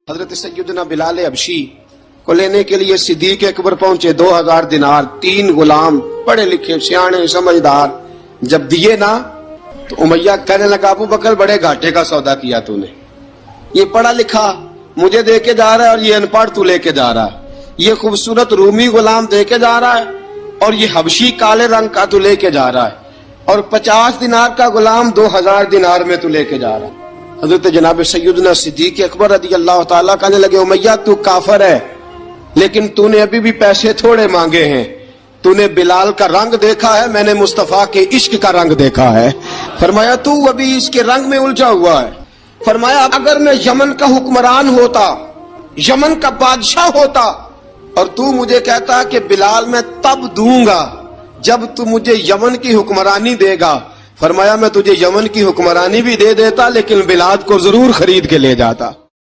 हजरत सैयदना बिलाल हबशी को लेने के लिए सिद्दीक अकबर पहुंचे। 2000 दिनार, 3 गुलाम, पढ़े लिखे सियाने समझदार। जब दिए ना तो उमैया कहने लगा, अबू बकर बड़े घाटे का सौदा किया तूने। ये पढ़ा लिखा मुझे दे के जा रहा है और ये अनपढ़ तू लेके जा रहा है। ये खूबसूरत रूमी गुलाम दे के जा रहा है और ये हबशी काले रंग का तू लेके जा रहा है, और 50 दिनार का गुलाम 2000 दिनार में तू लेके जा रहा है। हजरत जनाब सैयदना सिद्दीक अकबर रज़ी अल्लाह ताला कहने लगे, उमैया तू काफर है, लेकिन तूने अभी भी पैसे थोड़े मांगे हैं। तूने बिलाल का रंग देखा है, मैंने मुस्तफा के इश्क का रंग देखा है। फरमाया तू अभी इसके रंग में उलझा हुआ है। फरमाया अगर मैं यमन का हुक्मरान होता, यमन का बादशाह होता, और तू मुझे कहता कि बिलाल मैं तब दूंगा जब तू मुझे यमन की हुक्मरानी देगा। फरमाया मैं तुझे यमन की हुक्मरानी भी दे देता, लेकिन बिलाल को जरूर खरीद के ले जाता।